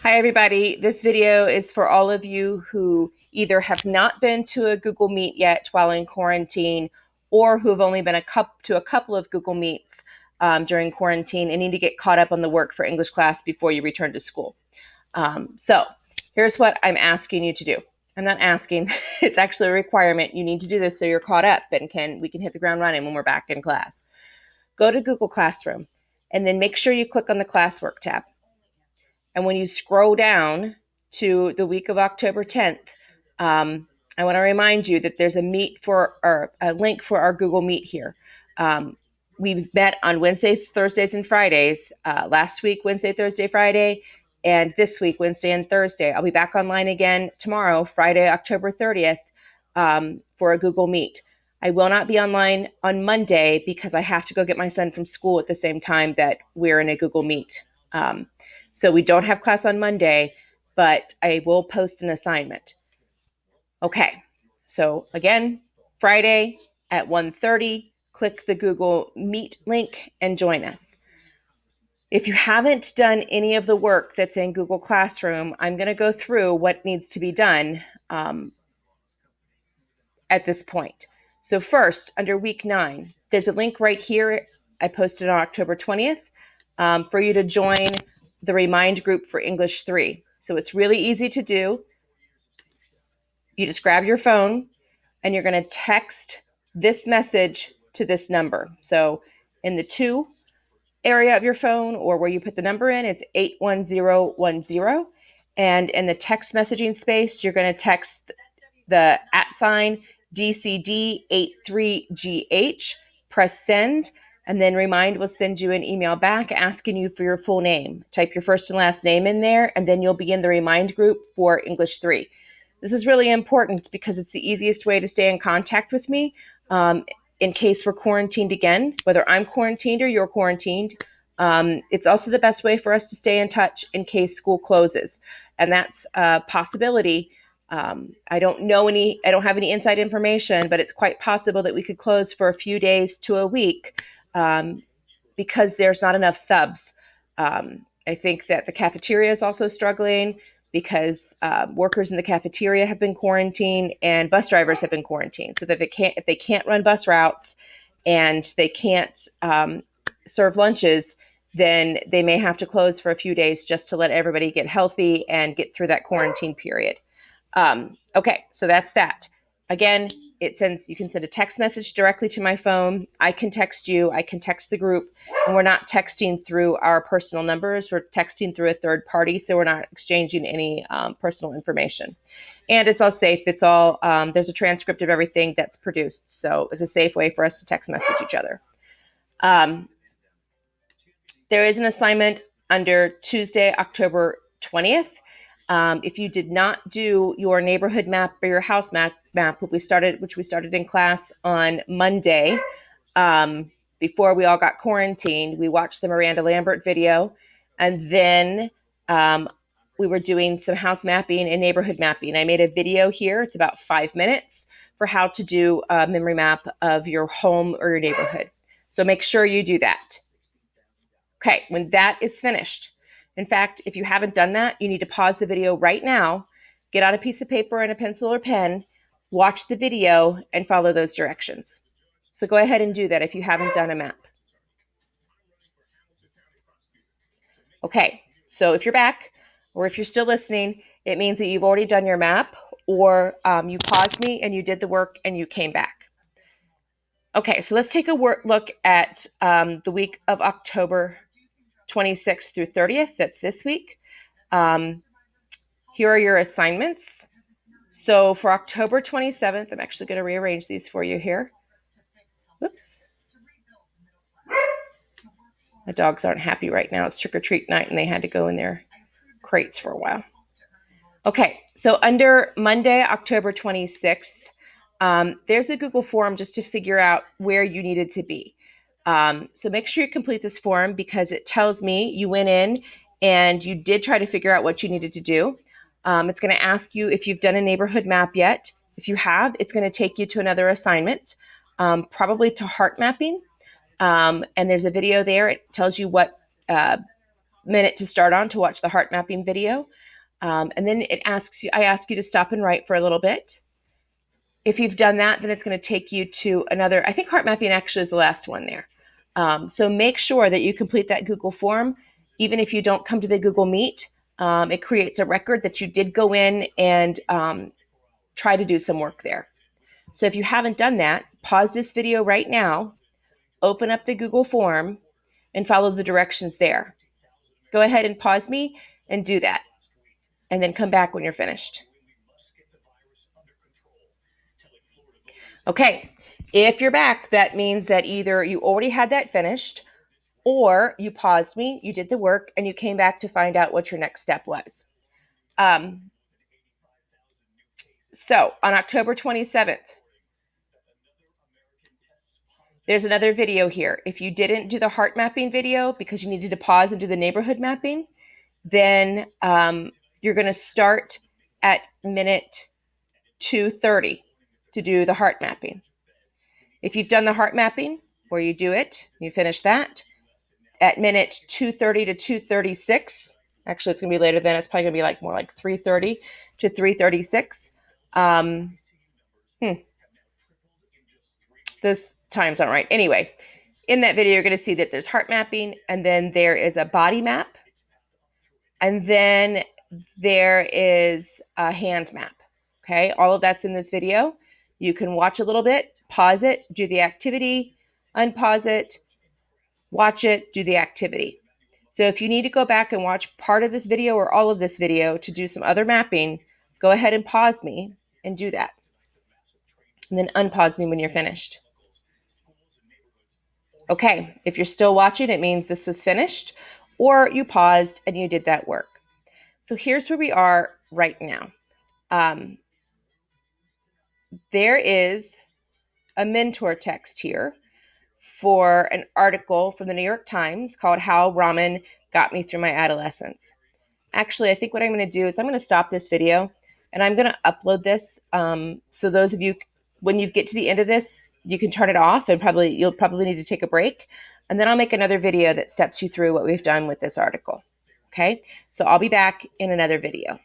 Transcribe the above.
Hi, everybody. This video is for all of you who either have not been to a Google Meet yet while in quarantine, or who have only been to a couple of Google Meets during quarantine and need to get caught up on the work for English class before you return to school. So here's what I'm asking you to do. I'm not asking, it's actually a requirement. You need to do this so you're caught up and we can hit the ground running when we're back in class. Go to Google Classroom and then make sure you click on the classwork tab. And when you scroll down to the week of October 10th, I want to remind you that there's a link for our Google Meet here. We've met on Wednesdays, Thursdays, and Fridays. Last week, Wednesday, Thursday, Friday, and this week, Wednesday and Thursday. I'll be back online again tomorrow, Friday, October 30th, for a Google Meet. I will not be online on Monday because I have to go get my son from school at the same time that we're in a Google Meet. So we don't have class on Monday, but I will post an assignment. Okay, so again, Friday at 1:30, click the Google Meet link and join us. If you haven't done any of the work that's in Google Classroom, I'm going to go through what needs to be done at this point. So first, under week 9, there's a link right here. I posted on October 20th for you to join the Remind group for English 3. So it's really easy to do. You just grab your phone and you're going to text this message to this number. So in the to area of your phone or where you put the number in, it's 81010. And in the text messaging space, you're going to text the @ DCD83GH, press send, and then Remind will send you an email back asking you for your full name. Type your first and last name in there, and then you'll be in the Remind group for English 3. This is really important because it's the easiest way to stay in contact with me in case we're quarantined again, whether I'm quarantined or you're quarantined. It's also the best way for us to stay in touch in case school closes. And that's a possibility. I don't have any inside information, but it's quite possible that we could close for a few days to a week because there's not enough subs. I think that the cafeteria is also struggling because workers in the cafeteria have been quarantined and bus drivers have been quarantined. So that if they can't run bus routes and they can't serve lunches, then they may have to close for a few days just to let everybody get healthy and get through that quarantine period. Okay, so that's that. Again, you can send a text message directly to my phone. I can text you, I can text the group, and we're not texting through our personal numbers. We're texting through a third party, so we're not exchanging any personal information. And it's all safe. There's a transcript of everything that's produced, so it's a safe way for us to text message each other. There is an assignment under Tuesday, October 20th. If you did not do your neighborhood map or your house map, which we started in class on Monday, before we all got quarantined, we watched the Miranda Lambert video, and then we were doing some house mapping and neighborhood mapping. I made a video here. It's about 5 minutes for how to do a memory map of your home or your neighborhood. So make sure you do that. Okay, when that is finished, in fact, if you haven't done that, you need to pause the video right now, get out a piece of paper and a pencil or pen, watch the video, and follow those directions. So go ahead and do that if you haven't done a map. Okay, so if you're back, or if you're still listening, it means that you've already done your map, or you paused me and you did the work and you came back. Okay, so let's take a look at the week of October 26th through 30th. That's this week. Here are your assignments. So for October 27th, I'm actually going to rearrange these for you here. Whoops. My dogs aren't happy right now. It's trick-or-treat night, and they had to go in their crates for a while. Okay, so under Monday, October 26th, there's a Google form just to figure out where you needed to be. So make sure you complete this form because it tells me you went in and you did try to figure out what you needed to do. It's going to ask you if you've done a neighborhood map yet. If you have, it's going to take you to another assignment, probably to heart mapping. And there's a video there. It tells you what minute to start on to watch the heart mapping video. And then I ask you to stop and write for a little bit. If you've done that, then it's going to take you to another, I think heart mapping actually is the last one there. So make sure that you complete that Google form. Even if you don't come to the Google Meet, it creates a record that you did go in and try to do some work there. So if you haven't done that, pause this video right now, open up the Google form, and follow the directions there. Go ahead and pause me and do that, and then come back when you're finished. Okay, if you're back, that means that either you already had that finished, or you paused me, you did the work, and you came back to find out what your next step was. So on October 27th, there's another video here. If you didn't do the heart mapping video because you needed to pause and do the neighborhood mapping, then you're going to start at minute 2:30 to do the heart mapping. If you've done the heart mapping, where you do it, you finish that at minute 2:30 to 2:36. Actually, it's going to be later than. It's probably going to be more like 3:30 to 3:36. Those times aren't right. Anyway, in that video, you're going to see that there's heart mapping, and then there is a body map, and then there is a hand map. Okay, all of that's in this video. You can watch a little bit, pause it, do the activity, unpause it, watch it, do the activity. So if you need to go back and watch part of this video or all of this video to do some other mapping, go ahead and pause me and do that. And then unpause me when you're finished. Okay, if you're still watching, it means this was finished, or you paused and you did that work. So here's where we are right now. There is a mentor text here for an article from the New York Times called How Ramen Got Me Through My Adolescence. Actually, I think what I'm going to do is I'm going to stop this video and I'm going to upload this. So those of you, when you get to the end of this, you can turn it off and you'll probably need to take a break. And then I'll make another video that steps you through what we've done with this article. Okay, so I'll be back in another video.